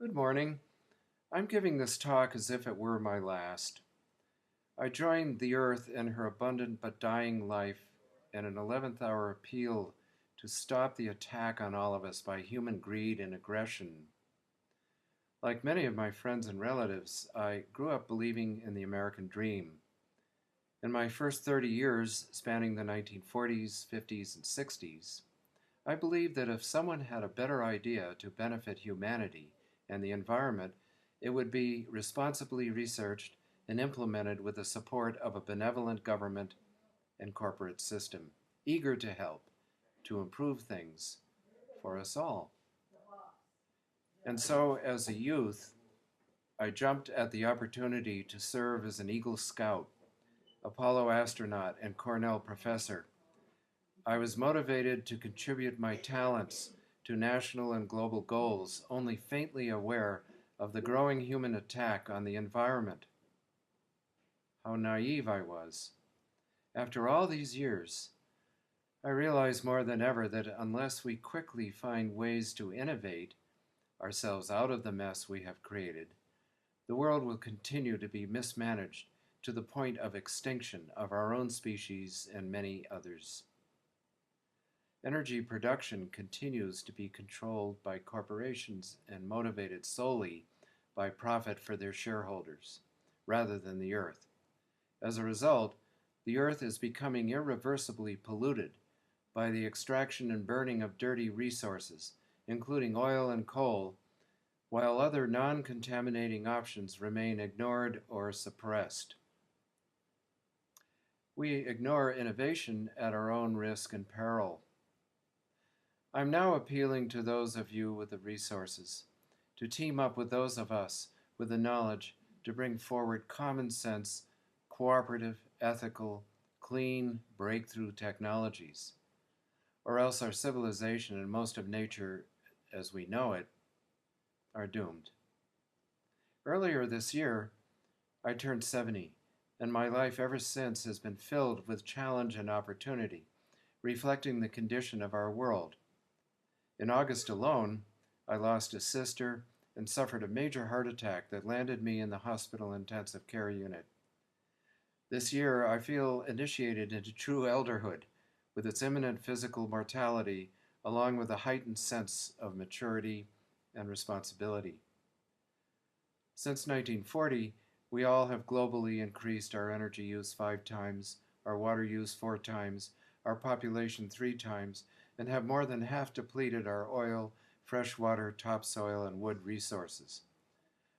Good morning. I'm giving this talk as if it were my last. I joined the Earth in her abundant but dying life in an 11th hour appeal to stop the attack on all of us by human greed and aggression. Like many of my friends and relatives, I grew up believing in the American dream. In my first 30 years, spanning the 1940s, 50s, and 60s, I believed that if someone had a better idea to benefit humanity and the environment, it would be responsibly researched and implemented with the support of a benevolent government and corporate system, eager to help to improve things for us all. And so, as a youth, I jumped at the opportunity to serve as an Eagle Scout, Apollo astronaut, and Cornell professor. I was motivated to contribute my talents to national and global goals, only faintly aware of the growing human attack on the environment. How naive I was. After all these years, I realize more than ever that unless we quickly find ways to innovate ourselves out of the mess we have created, the world will continue to be mismanaged to the point of extinction of our own species and many others. Energy production continues to be controlled by corporations and motivated solely by profit for their shareholders, rather than the earth. As a result, the earth is becoming irreversibly polluted by the extraction and burning of dirty resources, including oil and coal, while other non-contaminating options remain ignored or suppressed. We ignore innovation at our own risk and peril. I'm now appealing to those of you with the resources to team up with those of us with the knowledge to bring forward common sense, cooperative, ethical, clean, breakthrough technologies, or else our civilization and most of nature as we know it are doomed. Earlier this year, I turned 70, and my life ever since has been filled with challenge and opportunity, reflecting the condition of our world. In August alone, I lost a sister and suffered a major heart attack that landed me in the hospital intensive care unit. This year, I feel initiated into true elderhood, with its imminent physical mortality, along with a heightened sense of maturity and responsibility. Since 1940, we all have globally increased our energy use 5 times, our water use 4 times, our population 3 times, and have more than half depleted our oil, freshwater, topsoil, and wood resources.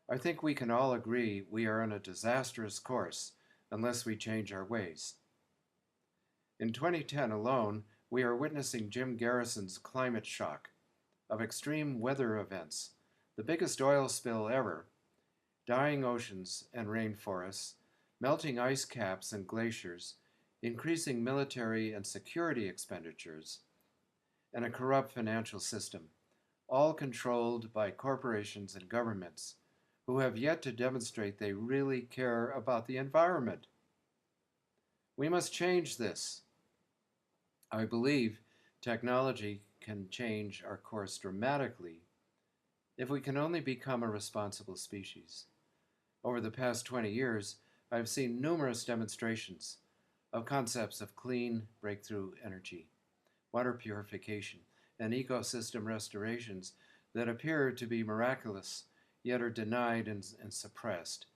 I think we can all agree we are on a disastrous course unless we change our ways. In 2010 alone, we are witnessing Jim Garrison's climate shock of extreme weather events, the biggest oil spill ever, dying oceans and rainforests, melting ice caps and glaciers, increasing military and security expenditures, and a corrupt financial system, all controlled by corporations and governments who have yet to demonstrate they really care about the environment. We must change this. I believe technology can change our course dramatically if we can only become a responsible species. Over the past 20 years, I've seen numerous demonstrations of concepts of clean breakthrough energy, water purification, and ecosystem restorations that appear to be miraculous, yet are denied and suppressed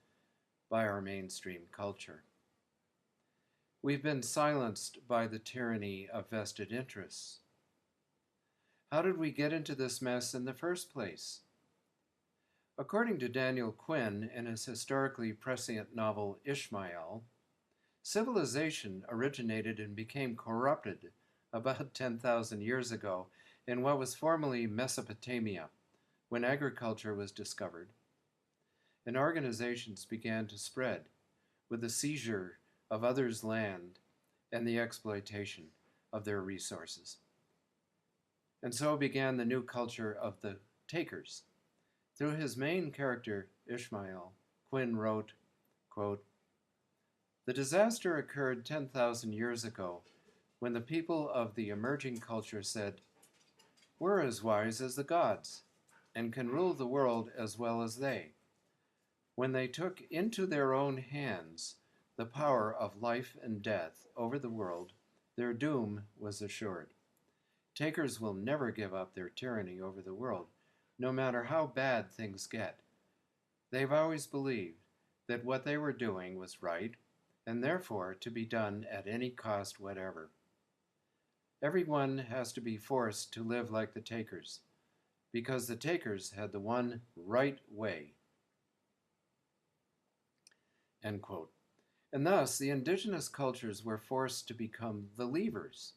by our mainstream culture. We've been silenced by the tyranny of vested interests. How did we get into this mess in the first place? According to Daniel Quinn in his historically prescient novel Ishmael, civilization originated and became corrupted about 10,000 years ago in what was formerly Mesopotamia, when agriculture was discovered, and organizations began to spread with the seizure of others' land and the exploitation of their resources. And so began the new culture of the takers. Through his main character, Ishmael, Quinn wrote, quote, "The disaster occurred 10,000 years ago when the people of the emerging culture said, 'We're as wise as the gods,' and can rule the world as well as they. When they took into their own hands the power of life and death over the world, their doom was assured. Takers will never give up their tyranny over the world, no matter how bad things get. They've always believed that what they were doing was right, and therefore to be done at any cost whatever. Everyone has to be forced to live like the takers, because the takers had the one right way. End quote. And thus, the indigenous cultures were forced to become the leavers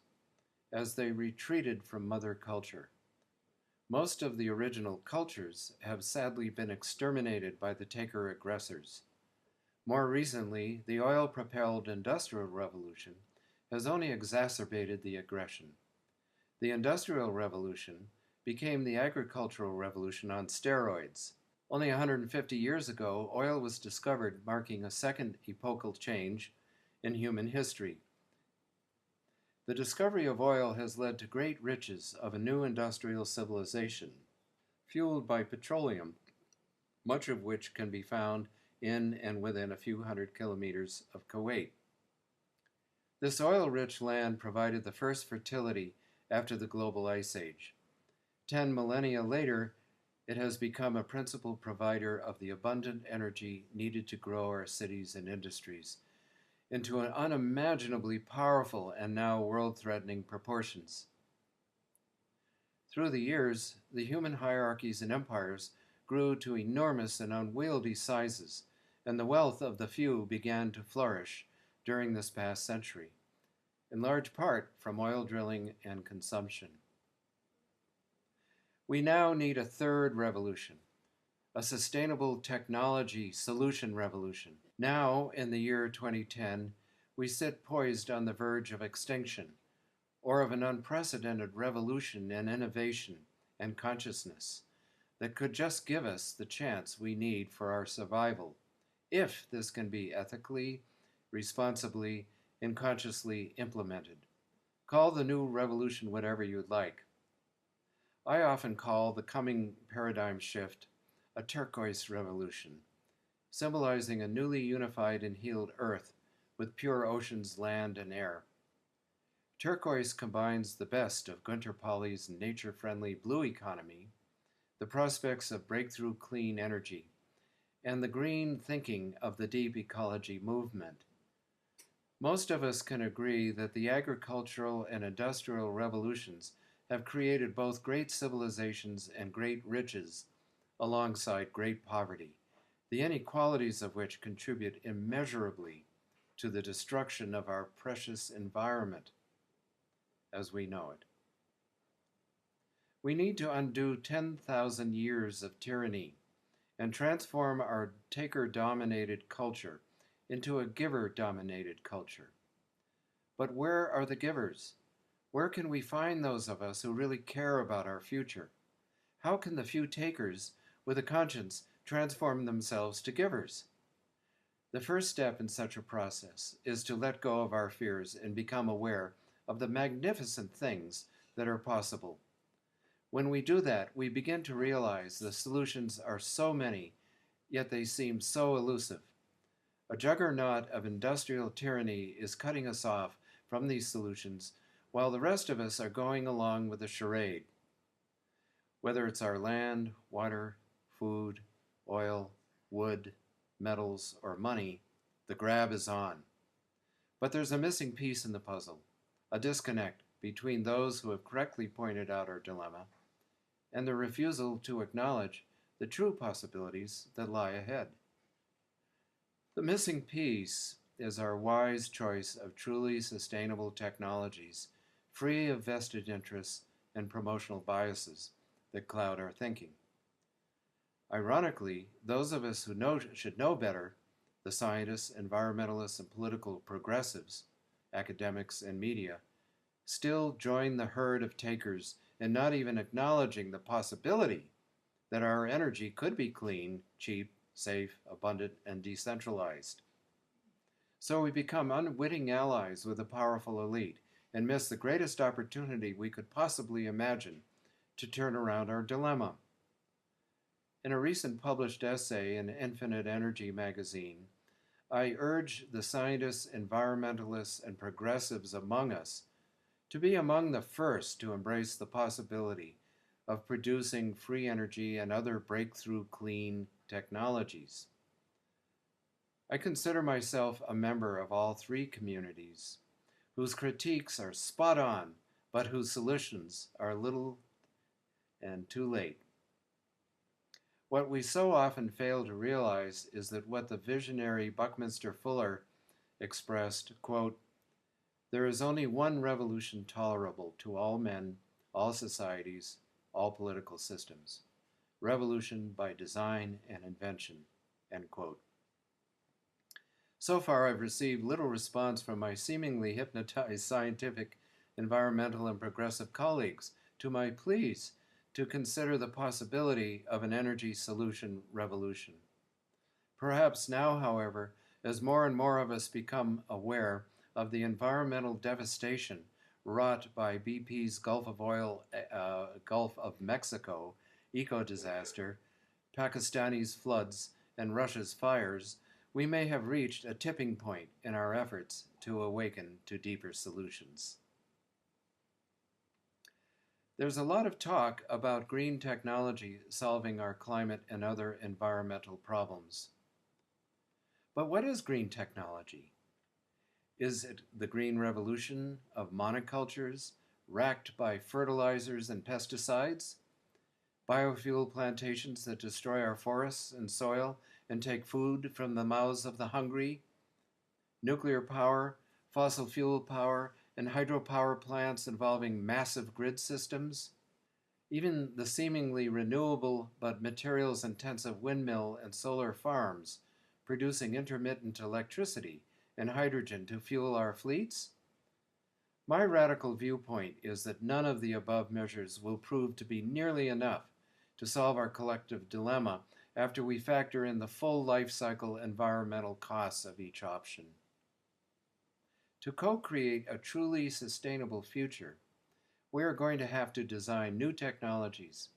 as they retreated from mother culture. Most of the original cultures have sadly been exterminated by the taker aggressors. More recently, the oil-propelled Industrial Revolution has only exacerbated the aggression. The Industrial Revolution became the Agricultural Revolution on steroids. Only 150 years ago, oil was discovered, marking a second epochal change in human history. The discovery of oil has led to great riches of a new industrial civilization, fueled by petroleum, much of which can be found in and within a few hundred kilometers of Kuwait. This oil-rich land provided the first fertility after the global ice age. 10 millennia later, it has become a principal provider of the abundant energy needed to grow our cities and industries into an unimaginably powerful and now world-threatening proportions. Through the years, the human hierarchies and empires grew to enormous and unwieldy sizes, and the wealth of the few began to flourish during this past century, in large part from oil drilling and consumption. We now need a third revolution, a sustainable technology solution revolution. Now, in the year 2010, we sit poised on the verge of extinction, or of an unprecedented revolution in innovation and consciousness that could just give us the chance we need for our survival, if this can be ethically, responsibly, and consciously implemented. Call the new revolution whatever you'd like. I often call the coming paradigm shift a turquoise revolution, symbolizing a newly unified and healed earth with pure oceans, land, and air. Turquoise combines the best of Gunter Pauly's nature-friendly blue economy, the prospects of breakthrough clean energy, and the green thinking of the deep ecology movement. Most of us can agree that the agricultural and industrial revolutions have created both great civilizations and great riches alongside great poverty, the inequalities of which contribute immeasurably to the destruction of our precious environment as we know it. We need to undo 10,000 years of tyranny and transform our taker-dominated culture into a giver-dominated culture. But where are the givers? Where can we find those of us who really care about our future? How can the few takers with a conscience transform themselves to givers? The first step in such a process is to let go of our fears and become aware of the magnificent things that are possible. When we do that, we begin to realize the solutions are so many, yet they seem so elusive. A juggernaut of industrial tyranny is cutting us off from these solutions, while the rest of us are going along with the charade. Whether it's our land, water, food, oil, wood, metals, or money, the grab is on. But there's a missing piece in the puzzle, a disconnect between those who have correctly pointed out our dilemma and the refusal to acknowledge the true possibilities that lie ahead. The missing piece is our wise choice of truly sustainable technologies, free of vested interests and promotional biases that cloud our thinking. Ironically, those of us who should know better, the scientists, environmentalists, and political progressives, academics, and media, still join the herd of takers in not even acknowledging the possibility that our energy could be clean, cheap, safe, abundant, and decentralized. So we become unwitting allies with the powerful elite and miss the greatest opportunity we could possibly imagine to turn around our dilemma. In a recent published essay in Infinite Energy magazine, I urge the scientists, environmentalists, and progressives among us to be among the first to embrace the possibility of producing free energy and other breakthrough clean technologies. I consider myself a member of all three communities, whose critiques are spot on, but whose solutions are little and too late. What we so often fail to realize is that what the visionary Buckminster Fuller expressed, quote, "There is only one revolution tolerable to all men, all societies, all political systems. Revolution by design and invention," end quote. So far, I've received little response from my seemingly hypnotized scientific, environmental, and progressive colleagues to my pleas to consider the possibility of an energy solution revolution. Perhaps now, however, as more and more of us become aware of the environmental devastation wrought by BP's Gulf of Mexico eco-disaster, Pakistani's floods, and Russia's fires, we may have reached a tipping point in our efforts to awaken to deeper solutions. There's a lot of talk about green technology solving our climate and other environmental problems. But what is green technology? Is it the green revolution of monocultures racked by fertilizers and pesticides? Biofuel plantations that destroy our forests and soil and take food from the mouths of the hungry? Nuclear power, fossil fuel power, and hydropower plants involving massive grid systems? Even the seemingly renewable but materials-intensive windmill and solar farms producing intermittent electricity and hydrogen to fuel our fleets? My radical viewpoint is that none of the above measures will prove to be nearly enough to solve our collective dilemma after we factor in the full life cycle environmental costs of each option. To co-create a truly sustainable future, we are going to have to design new technologies,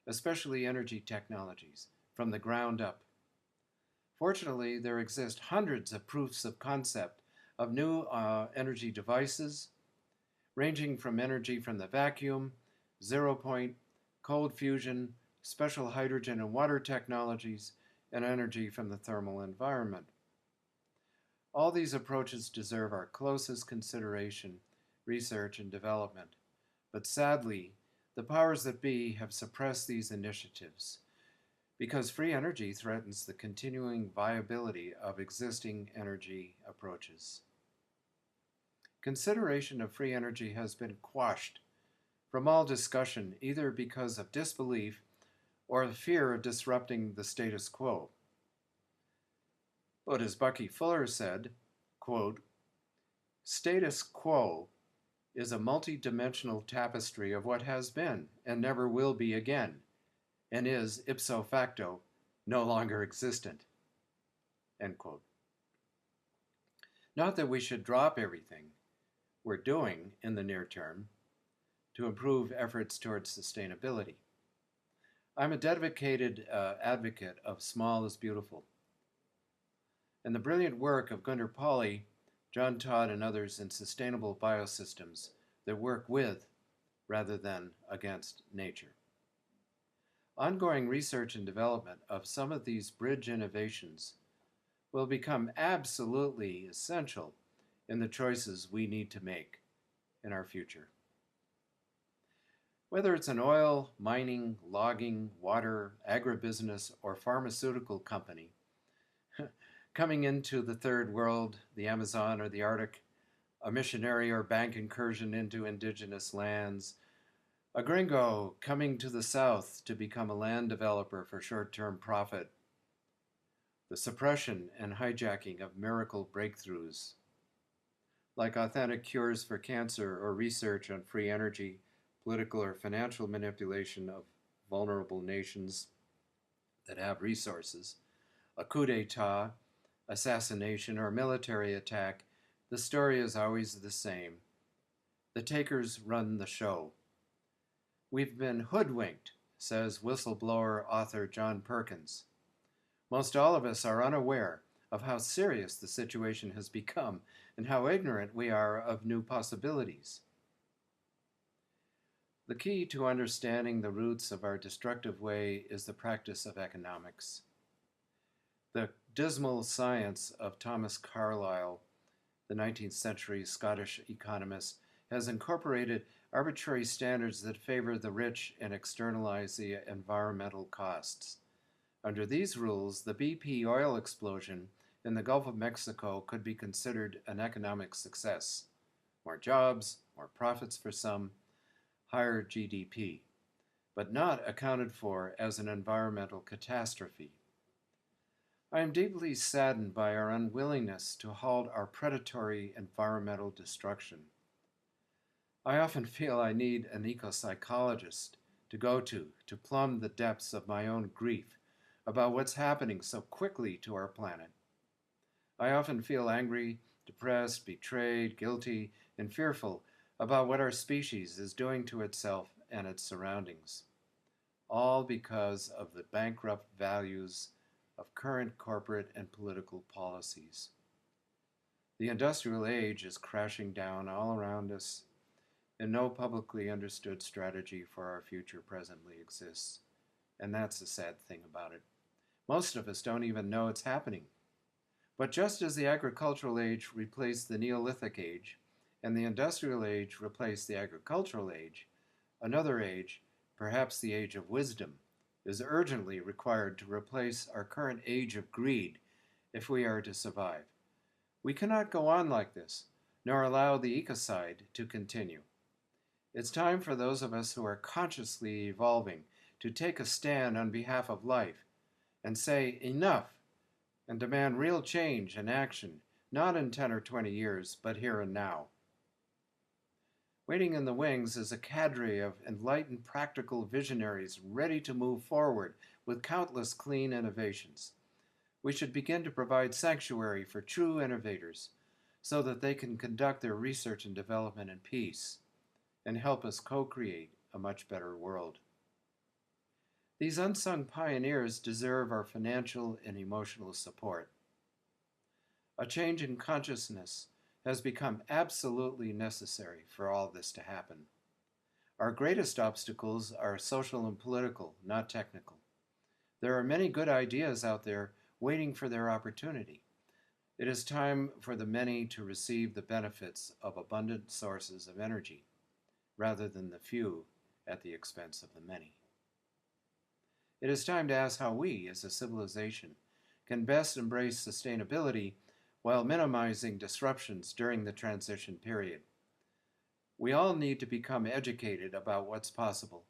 especially energy technologies, from the ground up. Fortunately, there exist hundreds of proofs of concept of new energy devices, ranging from energy from the vacuum, zero point, cold fusion, special hydrogen and water technologies, and energy from the thermal environment. All these approaches deserve our closest consideration, research, and development. But sadly, the powers that be have suppressed these initiatives because free energy threatens the continuing viability of existing energy approaches. Consideration of free energy has been quashed from all discussion either because of disbelief or the fear of disrupting the status quo. But as Bucky Fuller said, quote, "Status quo is a multi-dimensional tapestry of what has been and never will be again, and is, ipso facto, no longer existent," end quote. Not that we should drop everything we're doing in the near term to improve efforts towards sustainability. I'm a dedicated advocate of small is beautiful. And the brilliant work of Gunter Pauli, John Todd, and others in sustainable biosystems that work with rather than against nature. Ongoing research and development of some of these bridge innovations will become absolutely essential in the choices we need to make in our future. Whether it's an oil, mining, logging, water, agribusiness, or pharmaceutical company, coming into the third world, the Amazon or the Arctic, a missionary or bank incursion into indigenous lands, a gringo coming to the South to become a land developer for short-term profit, the suppression and hijacking of miracle breakthroughs, like authentic cures for cancer or research on free energy, political or financial manipulation of vulnerable nations that have resources, a coup d'etat, assassination, or military attack, the story is always the same. The takers run the show. We've been hoodwinked says whistleblower author John Perkins. Most all of us are unaware of how serious the situation has become and how ignorant we are of new possibilities. The key to understanding the roots of our destructive way is the practice of economics. The dismal science of Thomas Carlyle, the 19th century Scottish economist, has incorporated arbitrary standards that favor the rich and externalize the environmental costs. Under these rules, the BP oil explosion in the Gulf of Mexico could be considered an economic success. More jobs, more profits for some, higher GDP, but not accounted for as an environmental catastrophe. I am deeply saddened by our unwillingness to halt our predatory environmental destruction. I often feel I need an eco-psychologist to go to plumb the depths of my own grief about what's happening so quickly to our planet. I often feel angry, depressed, betrayed, guilty, and fearful about what our species is doing to itself and its surroundings, all because of the bankrupt values of current corporate and political policies. The industrial age is crashing down all around us, and no publicly understood strategy for our future presently exists. And that's the sad thing about it. Most of us don't even know it's happening. But just as the agricultural age replaced the Neolithic age, and the industrial age replaced the agricultural age, another age, perhaps the age of wisdom, is urgently required to replace our current age of greed if we are to survive. We cannot go on like this, nor allow the ecocide to continue. It's time for those of us who are consciously evolving to take a stand on behalf of life and say enough and demand real change and action, not in 10 or 20 years, but here and now. Waiting in the wings is a cadre of enlightened practical visionaries ready to move forward with countless clean innovations. We should begin to provide sanctuary for true innovators so that they can conduct their research and development in peace and help us co-create a much better world. These unsung pioneers deserve our financial and emotional support. A change in consciousness has become absolutely necessary for all this to happen. Our greatest obstacles are social and political, not technical. There are many good ideas out there waiting for their opportunity. It is time for the many to receive the benefits of abundant sources of energy, rather than the few at the expense of the many. It is time to ask how we, as a civilization, can best embrace sustainability while minimizing disruptions during the transition period. We all need to become educated about what's possible,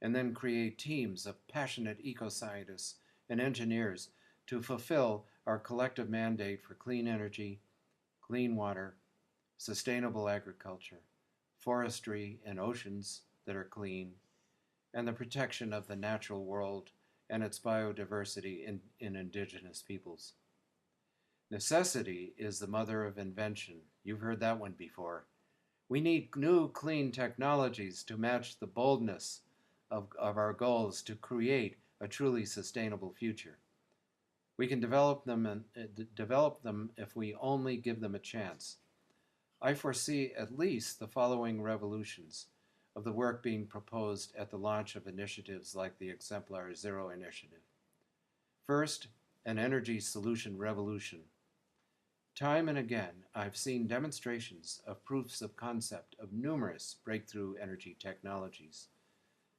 and then create teams of passionate eco-scientists and engineers to fulfill our collective mandate for clean energy, clean water, sustainable agriculture, forestry and oceans that are clean, and the protection of the natural world and its biodiversity in indigenous peoples. Necessity is the mother of invention. You've heard that one before. We need new clean technologies to match the boldness of our goals to create a truly sustainable future. We can develop them if we only give them a chance. I foresee at least the following revolutions of the work being proposed at the launch of initiatives like the Exemplar Zero Initiative. First, an energy solution revolution. Time and again, I've seen demonstrations of proofs of concept of numerous breakthrough energy technologies,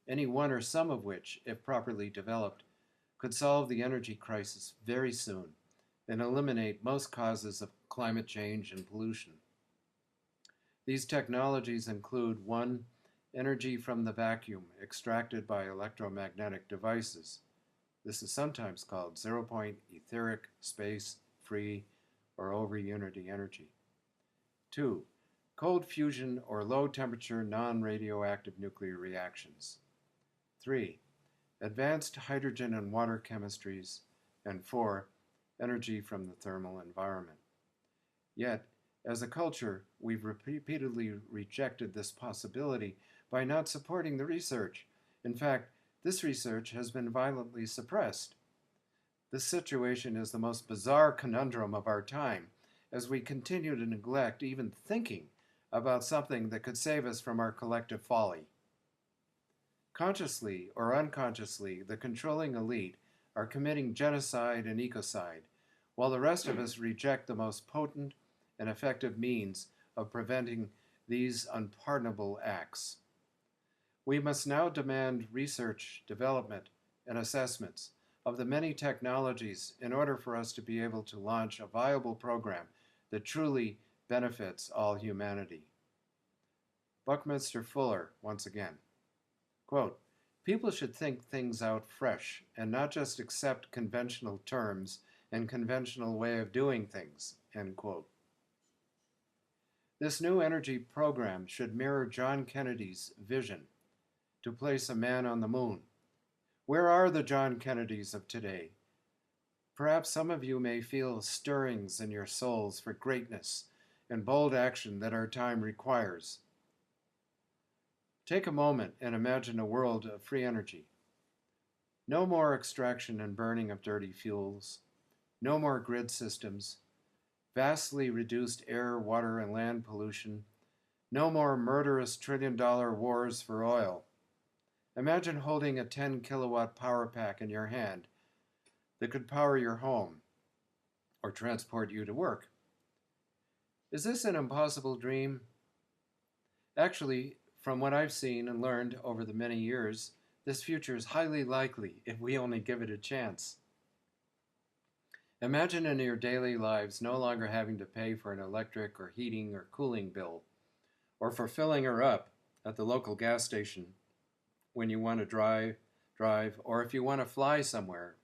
any one or some of which, if properly developed, could solve the energy crisis very soon and eliminate most causes of climate change and pollution. These technologies include 1. Energy from the vacuum extracted by electromagnetic devices. This is sometimes called zero-point etheric, space, free, or over-unity energy. 2. Cold fusion or low-temperature non-radioactive nuclear reactions. 3. Advanced hydrogen and water chemistries. And 4. Energy from the thermal environment. Yet, as a culture, we've repeatedly rejected this possibility by not supporting the research. In fact, This research has been violently suppressed. This situation is the most bizarre conundrum of our time, as we continue to neglect even thinking about something that could save us from our collective folly. Consciously or unconsciously, the controlling elite are committing genocide and ecocide, while the rest of us reject the most potent and effective means of preventing these unpardonable acts. We must now demand research, development, and assessments of the many technologies in order for us to be able to launch a viable program that truly benefits all humanity. Buckminster Fuller, once again, quote, "People should think things out fresh and not just accept conventional terms and conventional way of doing things," end quote. This new energy program should mirror John Kennedy's vision to place a man on the moon. Where are the John Kennedys of today? Perhaps some of you may feel stirrings in your souls for greatness and bold action that our time requires. Take a moment and imagine a world of free energy. No more extraction and burning of dirty fuels. No more grid systems. Vastly reduced air, water, and land pollution. No more murderous trillion-dollar wars for oil. Imagine holding a 10-kilowatt power pack in your hand that could power your home or transport you to work. Is this an impossible dream? Actually, from what I've seen and learned over the many years, this future is highly likely if we only give it a chance. Imagine in your daily lives no longer having to pay for an electric or heating or cooling bill, or for filling her up at the local gas station when you want to drive, or if you want to fly somewhere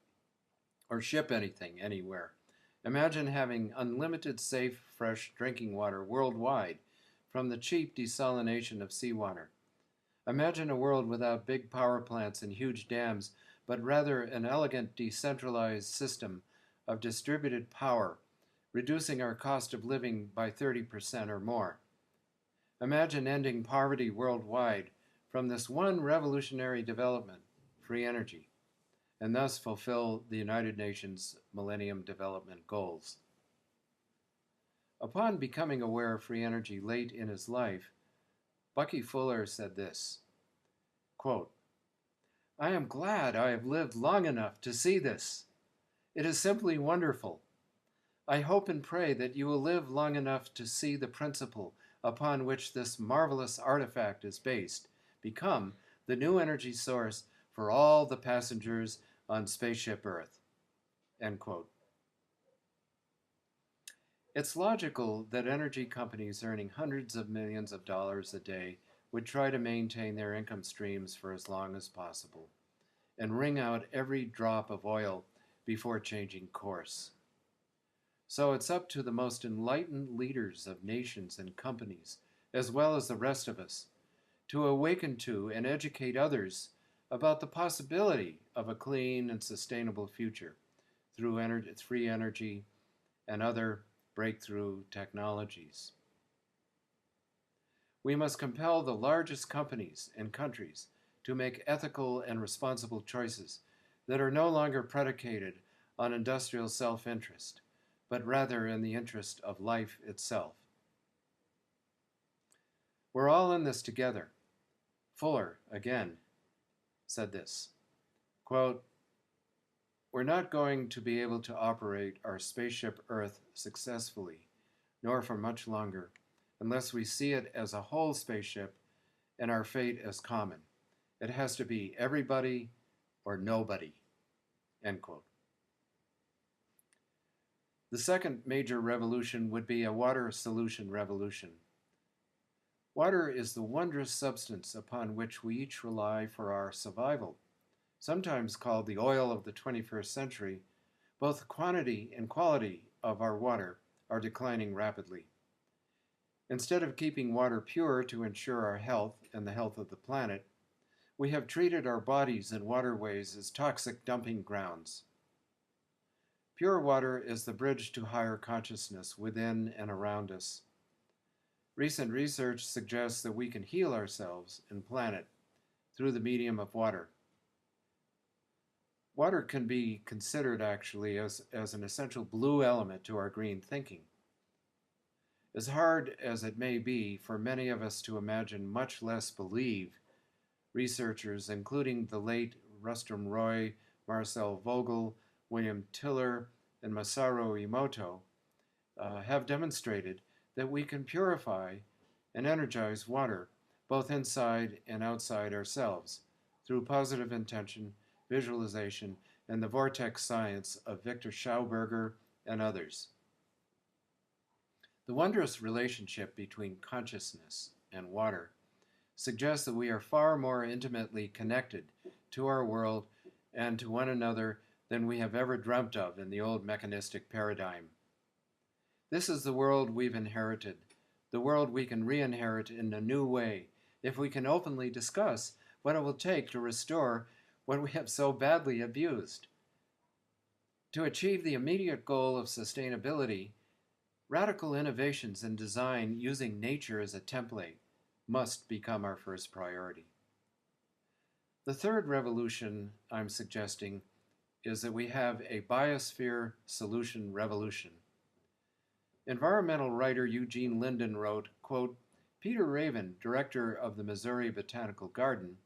or ship anything anywhere. Imagine having unlimited safe, fresh drinking water worldwide from the cheap desalination of seawater. Imagine a world without big power plants and huge dams, but rather an elegant decentralized system of distributed power, reducing our cost of living by 30% or more. Imagine ending poverty worldwide from this one revolutionary development, free energy, and thus fulfill the United Nations Millennium Development Goals. Upon becoming aware of free energy late in his life, Bucky Fuller said this, quote, "I am glad I have lived long enough to see this. It is simply wonderful. I hope and pray that you will live long enough to see the principle upon which this marvelous artifact is based become the new energy source for all the passengers on Spaceship Earth." End quote. It's logical that energy companies earning hundreds of millions of dollars a day would try to maintain their income streams for as long as possible and wring out every drop of oil before changing course. So it's up to the most enlightened leaders of nations and companies, as well as the rest of us, to awaken to and educate others about the possibility of a clean and sustainable future through free energy and other breakthrough technologies. We must compel the largest companies and countries to make ethical and responsible choices that are no longer predicated on industrial self-interest, but rather in the interest of life itself. We're all in this together. Fuller, again, said this, quote, "We're not going to be able to operate our spaceship Earth successfully, nor for much longer, unless we see it as a whole spaceship and our fate as common. It has to be everybody or nobody." End quote. The second major revolution would be a water solution revolution. Water is the wondrous substance upon which we each rely for our survival. Sometimes called the oil of the 21st century, both the quantity and quality of our water are declining rapidly. Instead of keeping water pure to ensure our health and the health of the planet, we have treated our bodies and waterways as toxic dumping grounds. Pure water is the bridge to higher consciousness within and around us. Recent research suggests that we can heal ourselves and planet through the medium of water. Water can be considered actually as an essential blue element to our green thinking. As hard as it may be for many of us to imagine, much less believe, researchers, including the late Rustum Roy, Marcel Vogel, William Tiller, and Masaru Emoto, have demonstrated that we can purify and energize water, both inside and outside ourselves, through positive intention, visualization, and the vortex science of Victor Schauberger and others. The wondrous relationship between consciousness and water suggests that we are far more intimately connected to our world and to one another than we have ever dreamt of in the old mechanistic paradigm. This is the world we've inherited, the world we can re-inherit in a new way if we can openly discuss what it will take to restore what we have so badly abused. To achieve the immediate goal of sustainability, radical innovations in design using nature as a template must become our first priority. The third revolution I'm suggesting is that we have a biosphere solution revolution. Environmental writer Eugene Linden wrote, quote, Peter Raven, director of the Missouri Botanical Garden,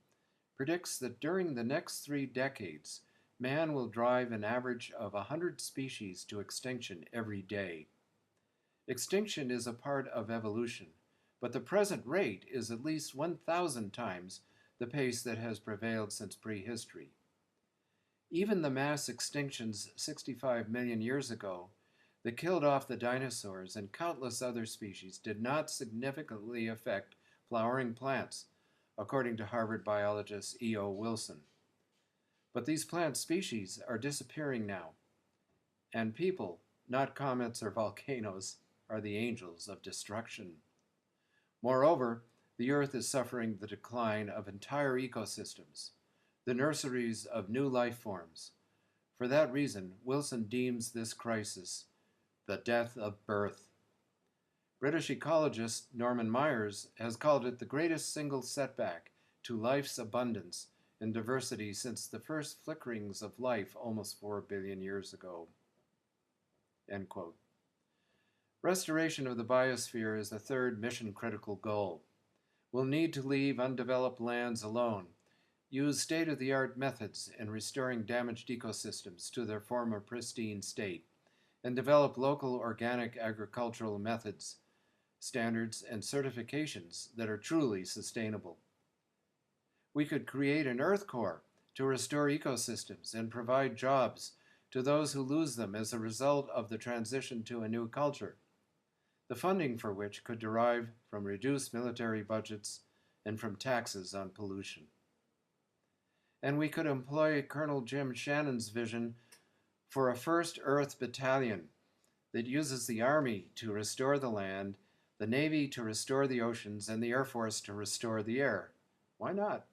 predicts that during the next 3 decades, man will drive an average of 100 species to extinction every day. Extinction is a part of evolution, but the present rate is at least 1,000 times the pace that has prevailed since prehistory. Even the mass extinctions 65 million years ago that killed off the dinosaurs and countless other species did not significantly affect flowering plants, according to Harvard biologist E.O. Wilson. But these plant species are disappearing now, and people, not comets or volcanoes, are the angels of destruction. Moreover, the Earth is suffering the decline of entire ecosystems, the nurseries of new life forms. For that reason, Wilson deems this crisis the death of birth. British ecologist Norman Myers has called it the greatest single setback to life's abundance and diversity since the first flickerings of life almost 4 billion years ago. End quote. Restoration of the biosphere is the third mission-critical goal. We'll need to leave undeveloped lands alone, use state-of-the-art methods in restoring damaged ecosystems to their former pristine state, and develop local organic agricultural methods, standards, and certifications that are truly sustainable. We could create an Earth Corps to restore ecosystems and provide jobs to those who lose them as a result of the transition to a new culture, the funding for which could derive from reduced military budgets and from taxes on pollution. And we could employ Colonel Jim Shannon's vision for a first Earth battalion that uses the Army to restore the land, the Navy to restore the oceans, and the Air Force to restore the air. Why not?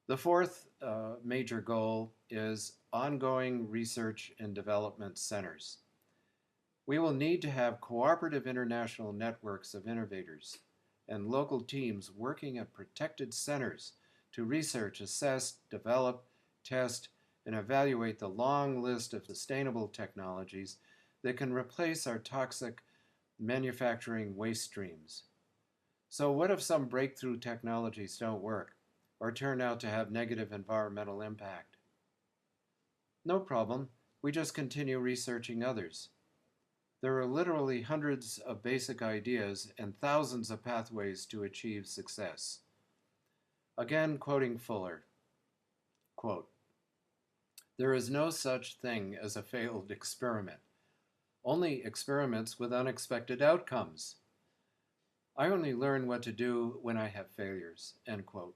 The fourth major goal is ongoing research and development centers. We will need to have cooperative international networks of innovators and local teams working at protected centers to research, assess, develop, test, and evaluate the long list of sustainable technologies that can replace our toxic manufacturing waste streams. So what if some breakthrough technologies don't work or turn out to have negative environmental impact? No problem, we just continue researching others. There are literally hundreds of basic ideas and thousands of pathways to achieve success. Again, quoting Fuller, quote, "There is no such thing as a failed experiment, only experiments with unexpected outcomes. I only learn what to do when I have failures," end quote.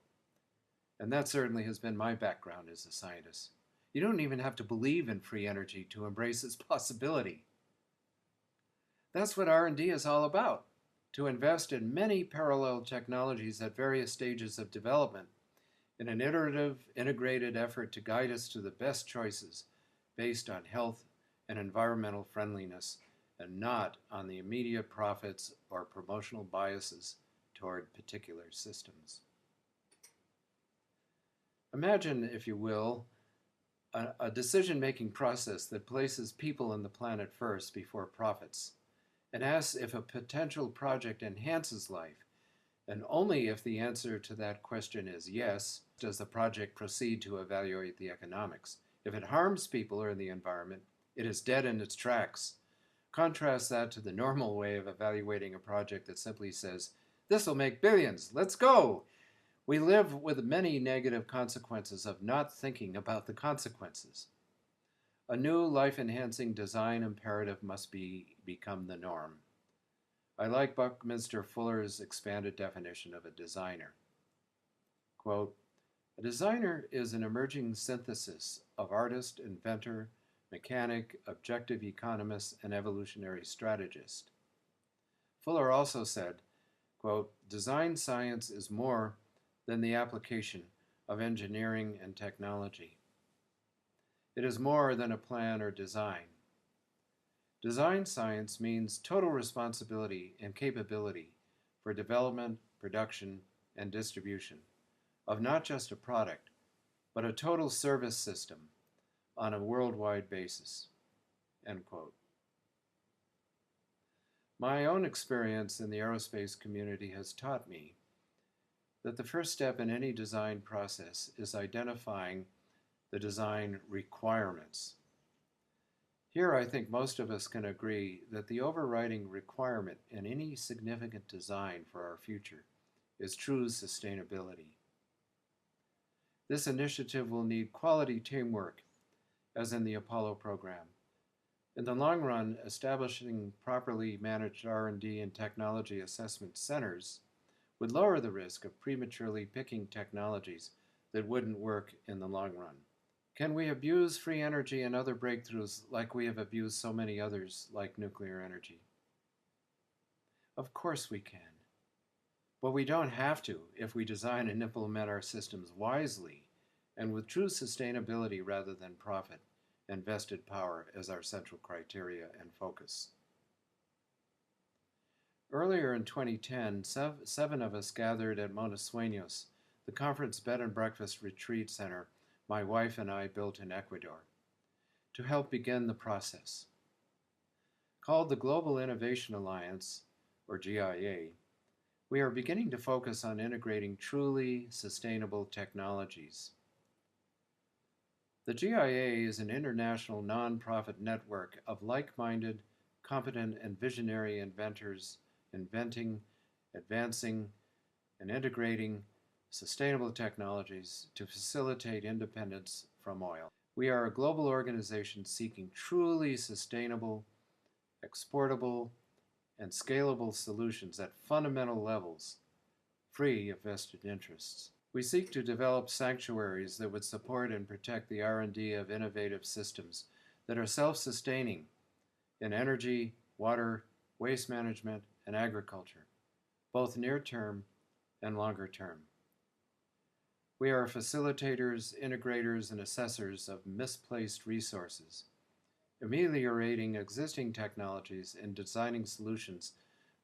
And that certainly has been my background as a scientist. You don't even have to believe in free energy to embrace its possibility. That's what R&D is all about, to invest in many parallel technologies at various stages of development in an iterative, integrated effort to guide us to the best choices based on health and environmental friendliness and not on the immediate profits or promotional biases toward particular systems. Imagine, if you will, a decision-making process that places people and the planet first before profits, and asks if a potential project enhances life, and only if the answer to that question is yes, does the project proceed to evaluate the economics. If it harms people or the environment, it is dead in its tracks. Contrast that to the normal way of evaluating a project that simply says, this will make billions, let's go. We live with many negative consequences of not thinking about the consequences. A new life-enhancing design imperative must become the norm. I like Buckminster Fuller's expanded definition of a designer. Quote, a designer is an emerging synthesis of artist, inventor, mechanic, objective economist, and evolutionary strategist. Fuller also said, quote, design science is more than the application of engineering and technology. It is more than a plan or design. Design science means total responsibility and capability for development, production, and distribution of not just a product, but a total service system on a worldwide basis. End quote. My own experience in the aerospace community has taught me that the first step in any design process is identifying the design requirements. Here, I think most of us can agree that the overriding requirement in any significant design for our future is true sustainability. This initiative will need quality teamwork, as in the Apollo program. In the long run, establishing properly managed R&D and technology assessment centers would lower the risk of prematurely picking technologies that wouldn't work in the long run. Can we abuse free energy and other breakthroughs like we have abused so many others, like nuclear energy? Of course we can. But we don't have to if we design and implement our systems wisely and with true sustainability rather than profit and vested power as our central criteria and focus. Earlier in 2010, seven of us gathered at Montasueños, the conference bed and breakfast retreat center my wife and I built in Ecuador, to help begin the process. Called the Global Innovation Alliance, or GIA, we are beginning to focus on integrating truly sustainable technologies. The GIA is an international nonprofit network of like-minded, competent, and visionary inventors inventing, advancing, and integrating sustainable technologies to facilitate independence from oil. We are a global organization seeking truly sustainable, exportable, and scalable solutions at fundamental levels, free of vested interests. We seek to develop sanctuaries that would support and protect the R&D of innovative systems that are self-sustaining in energy, water, waste management, and agriculture, both near-term and longer-term. We are facilitators, integrators, and assessors of misplaced resources, ameliorating existing technologies and designing solutions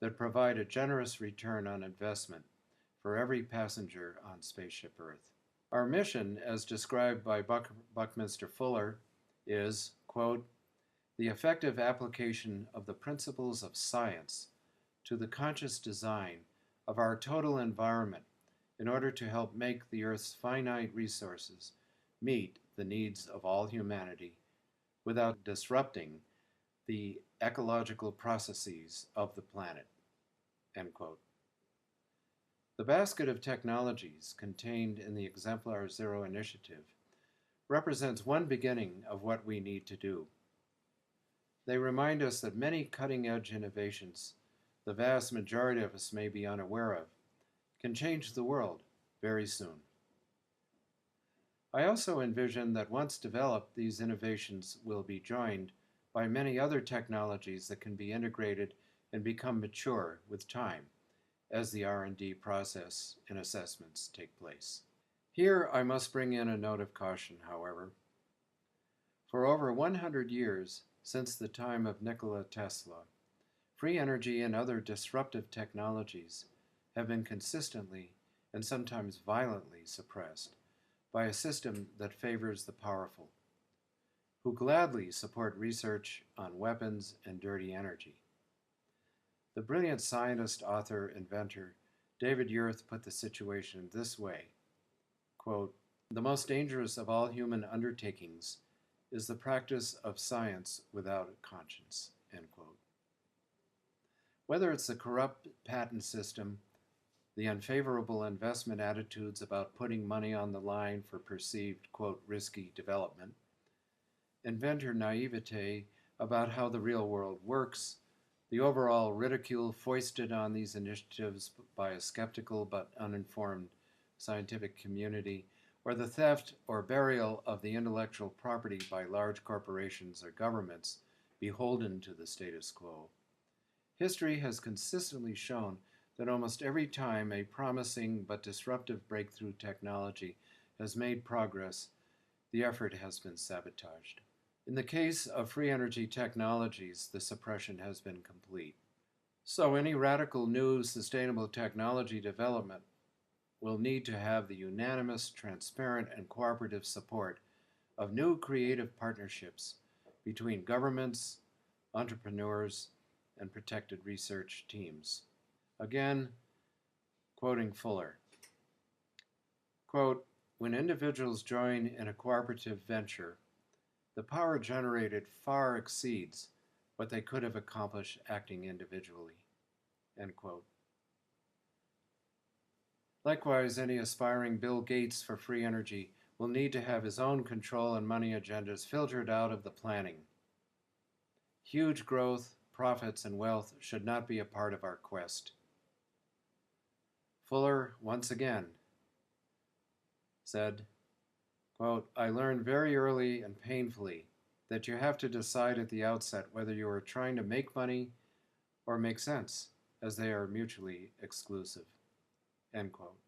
that provide a generous return on investment for every passenger on Spaceship Earth. Our mission, as described by Buckminster Fuller, is, quote, the effective application of the principles of science to the conscious design of our total environment in order to help make the Earth's finite resources meet the needs of all humanity without disrupting the ecological processes of the planet, end quote. The basket of technologies contained in the Exemplar Zero initiative represents one beginning of what we need to do. They remind us that many cutting-edge innovations the vast majority of us may be unaware of can change the world very soon. I also envision that once developed, these innovations will be joined by many other technologies that can be integrated and become mature with time as the R&D process and assessments take place. Here I must bring in a note of caution, however. For over 100 years, since the time of Nikola Tesla, free energy and other disruptive technologies have been consistently and sometimes violently suppressed by a system that favors the powerful. who gladly support research on weapons and dirty energy. The brilliant scientist, author, inventor David Yerth put the situation this way, quote, "The most dangerous of all human undertakings is the practice of science without a conscience," end quote. Whether it's the corrupt patent system, the unfavorable investment attitudes about putting money on the line for perceived, quote, risky development, inventor naivete about how the real world works, the overall ridicule foisted on these initiatives by a skeptical but uninformed scientific community, or the theft or burial of the intellectual property by large corporations or governments beholden to the status quo. History has consistently shown that almost every time a promising but disruptive breakthrough technology has made progress, the effort has been sabotaged. In the case of free energy technologies, the suppression has been complete. So any radical new sustainable technology development will need to have the unanimous, transparent, and cooperative support of new creative partnerships between governments, entrepreneurs, and protected research teams. Again, quoting Fuller, quote, "When individuals join in a cooperative venture, the power generated far exceeds what they could have accomplished acting individually," end quote. Likewise, any aspiring Bill Gates for free energy will need to have his own control and money agendas filtered out of the planning. Huge growth, profits, and wealth should not be a part of our quest. Fuller, once again, said, quote, "I learned very early and painfully that you have to decide at the outset whether you are trying to make money or make sense, as they are mutually exclusive," end quote.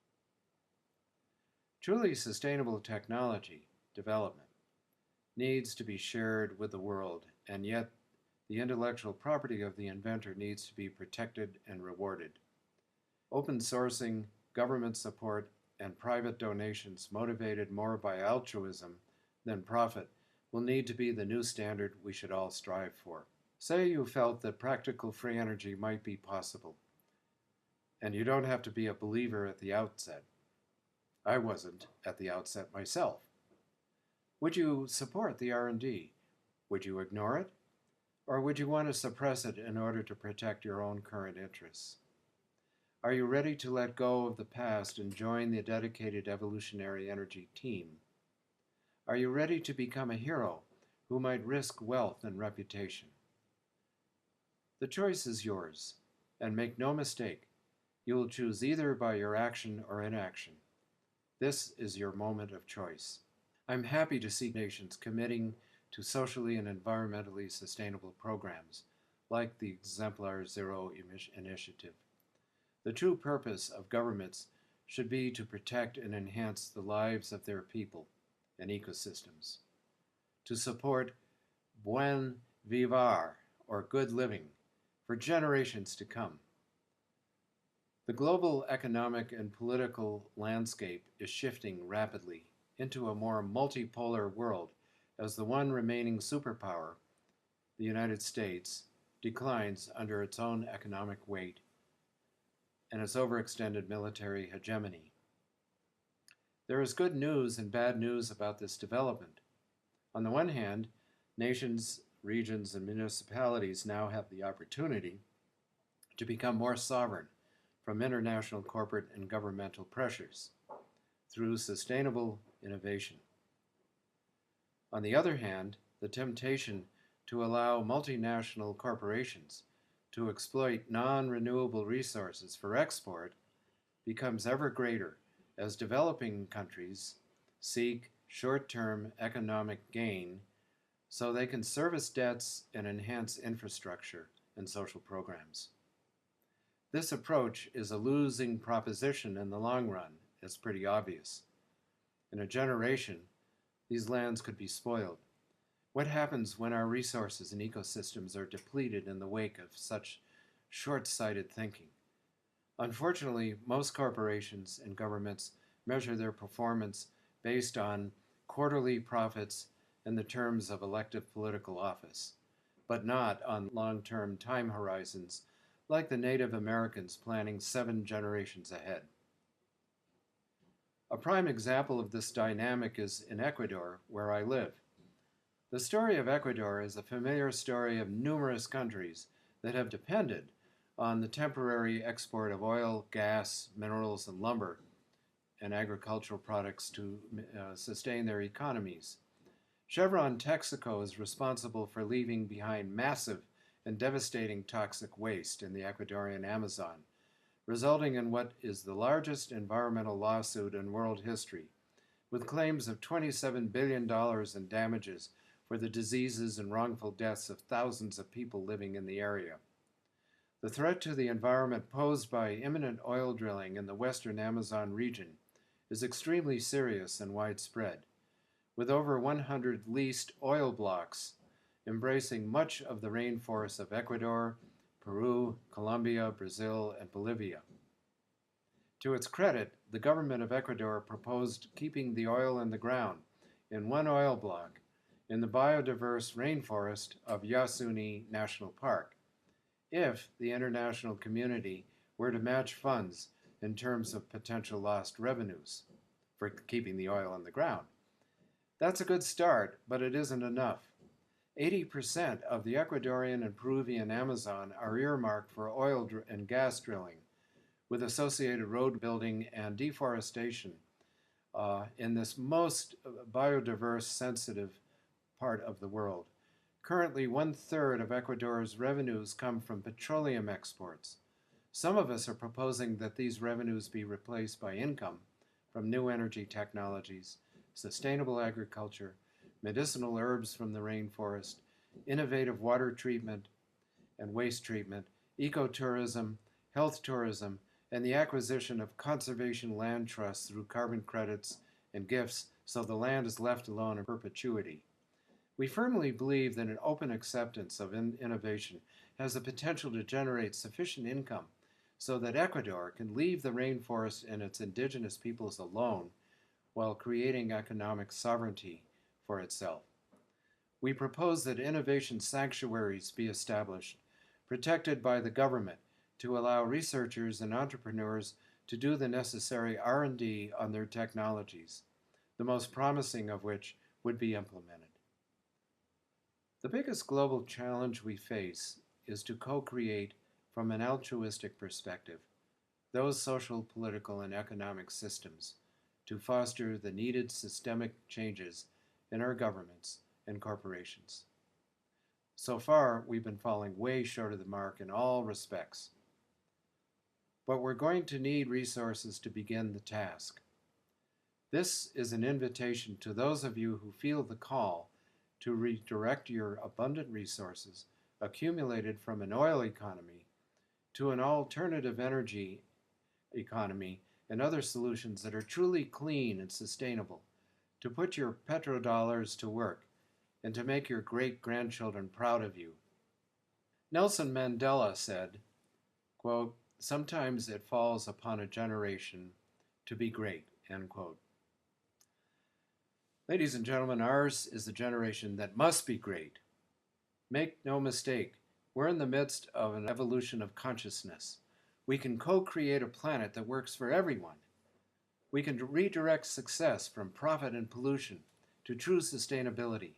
Truly sustainable technology development needs to be shared with the world, and yet the intellectual property of the inventor needs to be protected and rewarded. Open sourcing, government support, and private donations motivated more by altruism than profit will need to be the new standard we should all strive for. Say you felt that practical free energy might be possible, and you don't have to be a believer at the outset. I wasn't at the outset myself. Would you support the R&D? Would you ignore it? Or would you want to suppress it in order to protect your own current interests? Are you ready to let go of the past and join the dedicated evolutionary energy team? Are you ready to become a hero who might risk wealth and reputation? The choice is yours, and make no mistake, you will choose either by your action or inaction. This is your moment of choice. I'm happy to see nations committing to socially and environmentally sustainable programs, like the Exemplar Zero Initiative. The true purpose of governments should be to protect and enhance the lives of their people and ecosystems, to support buen vivir, or good living, for generations to come. The global economic and political landscape is shifting rapidly into a more multipolar world as the one remaining superpower, the United States, declines under its own economic weight and its overextended military hegemony. There is good news and bad news about this development. On the one hand, nations, regions, and municipalities now have the opportunity to become more sovereign from international corporate and governmental pressures through sustainable innovation. On the other hand, the temptation to allow multinational corporations to exploit non-renewable resources for export becomes ever greater as developing countries seek short-term economic gain so they can service debts and enhance infrastructure and social programs. This approach is a losing proposition in the long run. It's pretty obvious. In a generation, these lands could be spoiled. What happens when our resources and ecosystems are depleted in the wake of such short-sighted thinking? Unfortunately, most corporations and governments measure their performance based on quarterly profits and the terms of elective political office, but not on long-term time horizons like the Native Americans planning 7 generations ahead. A prime example of this dynamic is in Ecuador, where I live. The story of Ecuador is a familiar story of numerous countries that have depended on the temporary export of oil, gas, minerals, and lumber and agricultural products to sustain their economies. Chevron Texaco is responsible for leaving behind massive and devastating toxic waste in the Ecuadorian Amazon, resulting in what is the largest environmental lawsuit in world history, with claims of $27 billion in damages for the diseases and wrongful deaths of thousands of people living in the area. The threat to the environment posed by imminent oil drilling in the western Amazon region is extremely serious and widespread, with over 100 leased oil blocks embracing much of the rainforests of Ecuador, Peru, Colombia, Brazil, and Bolivia. To its credit, the government of Ecuador proposed keeping the oil in the ground in one oil block in the biodiverse rainforest of Yasuni National Park, if the international community were to match funds in terms of potential lost revenues for keeping the oil in the ground. That's a good start, but it isn't enough. 80% of the Ecuadorian and Peruvian Amazon are earmarked for oil and gas drilling, with associated road building and deforestation in this most biodiverse, sensitive part of the world. Currently, 1/3 of Ecuador's revenues come from petroleum exports. Some of us are proposing that these revenues be replaced by income from new energy technologies, sustainable agriculture, medicinal herbs from the rainforest, innovative water treatment and waste treatment, ecotourism, health tourism, and the acquisition of conservation land trusts through carbon credits and gifts so the land is left alone in perpetuity. We firmly believe that an open acceptance of innovation has the potential to generate sufficient income so that Ecuador can leave the rainforest and its indigenous peoples alone while creating economic sovereignty for itself. We propose that innovation sanctuaries be established, protected by the government, to allow researchers and entrepreneurs to do the necessary R&D on their technologies, the most promising of which would be implemented. The biggest global challenge we face is to co-create, from an altruistic perspective, those social, political, and economic systems to foster the needed systemic changes in our governments and corporations. So far, we've been falling way short of the mark in all respects. But we're going to need resources to begin the task. This is an invitation to those of you who feel the call to redirect your abundant resources accumulated from an oil economy to an alternative energy economy and other solutions that are truly clean and sustainable, to put your petrodollars to work and to make your great-grandchildren proud of you. Nelson Mandela said, quote, "Sometimes it falls upon a generation to be great," end quote. Ladies and gentlemen, ours is the generation that must be great. Make no mistake, we're in the midst of an evolution of consciousness. We can co-create a planet that works for everyone. We can redirect success from profit and pollution to true sustainability.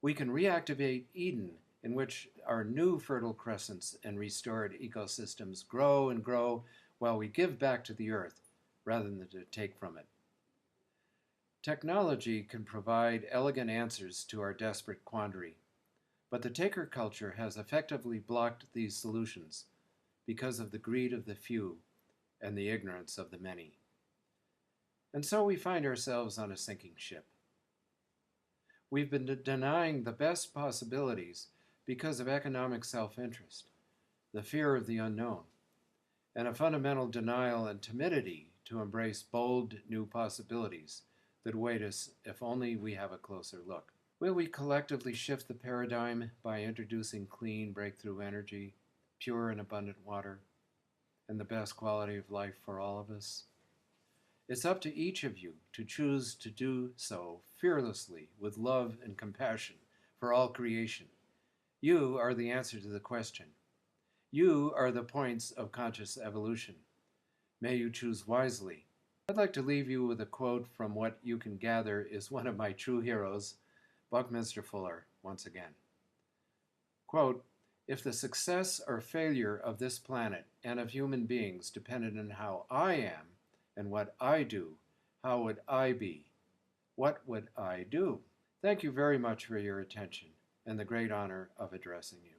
We can reactivate Eden, in which our new fertile crescents and restored ecosystems grow and grow while we give back to the earth rather than to take from it. Technology can provide elegant answers to our desperate quandary, but the taker culture has effectively blocked these solutions because of the greed of the few and the ignorance of the many. And so we find ourselves on a sinking ship. We've been denying the best possibilities because of economic self-interest, the fear of the unknown, and a fundamental denial and timidity to embrace bold new possibilities that await us if only we have a closer look. Will we collectively shift the paradigm by introducing clean breakthrough energy, pure and abundant water, and the best quality of life for all of us? It's up to each of you to choose to do so fearlessly with love and compassion for all creation. You are the answer to the question. You are the points of conscious evolution. May you choose wisely. I'd like to leave you with a quote from what you can gather is one of my true heroes, Buckminster Fuller, once again. Quote, "If the success or failure of this planet and of human beings depended on how I am and what I do, how would I be? What would I do?" Thank you very much for your attention and the great honor of addressing you.